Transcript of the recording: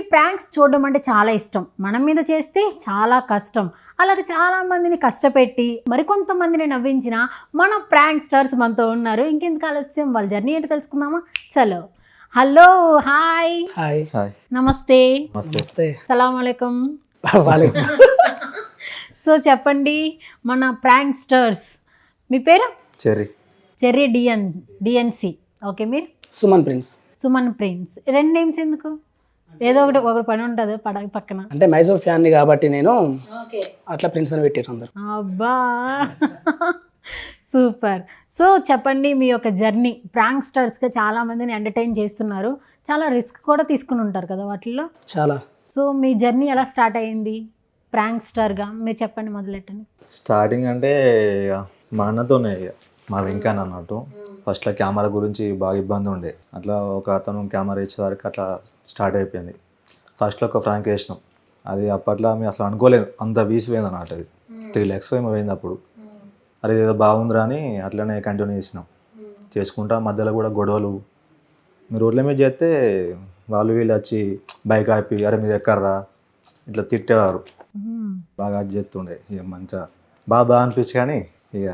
కొందరికి ప్రాంక్స్ చూడడం అంటే చాలా ఇష్టం, మనం మీద చేస్తే చాలా కష్టం. అలాగే చాలామందిని కష్టపెట్టి మరికొంతమందిని నవ్వించిన మన ప్రాంక్ స్టార్స్ మనతో ఉన్నారు. ఇంకెందుకు ఆలస్యం, వాళ్ళ జర్నీ ఏంటో తెలుసుకుందామా? చలో. హలో, హాయ్ హాయ్ హాయ్ నమస్తే నమస్తే సలాం అలైకుం. వాలేకుం. సో చెప్పండి, మన ప్రాంక్ స్టార్స్ మీ పేరు? Cherry DNC. ఓకే, మీరు? సుమన్ ప్రిన్స్. సుమన్ ప్రిన్స్. రెండు నేమ్స్ ఎందుకు? ఏదో ఒకటి పని ఉంటుంది పక్కన. అంటే మైసూర్ ఫ్యాన్ కాబట్టి నేను అట్లా ప్రిన్స్ అని పెట్టారు అందరు. అబ్బా సూపర్. సో చెప్పండి, మీ యొక్క జర్నీ. ప్రాంక్ స్టార్స్గా చాలామందిని ఎంటర్టైన్ చేస్తున్నారు, చాలా రిస్క్ కూడా తీసుకుని ఉంటారు కదా వాటిల్లో. చాలా. సో మీ జర్నీ ఎలా స్టార్ట్ అయ్యింది ప్రాంక్ స్టార్గా? మీరు చెప్పండి, మొదలెట్టండి. స్టార్టింగ్ అంటే ఇక మా అన్నతోనే, ఇక మా వెంకన్న అన్నట్టు. ఫస్ట్లో కెమెరా గురించి బాగా ఇబ్బంది ఉండే, అట్లా ఒక అతను కెమెరా ఇచ్చేసరికి అట్లా స్టార్ట్ అయిపోయింది. ఫస్ట్లో ఒక ఫ్రాంక్ వేసినాం, అది అప్పట్లో మేము అసలు అనుకోలేదు అంత వీసిపోయింది అన్నట్టు. అది 3 lakhs ఏమో పోయింది అప్పుడు. అది ఏదో బాగుందిరా అని అట్లనే కంటిన్యూ చేసినాం. చేసుకుంటా మధ్యలో కూడా గొడవలు, మీరు రోడ్ల మీద చేస్తే వాళ్ళు వీళ్ళు వచ్చి బైక్ ఆపి అరే మీద ఎక్కర్రా ఇట్లా తిట్టేవారు. బాగా అది చేస్తుండే. ఇక మంచిగా బాగా అనిపించి, కానీ ఇక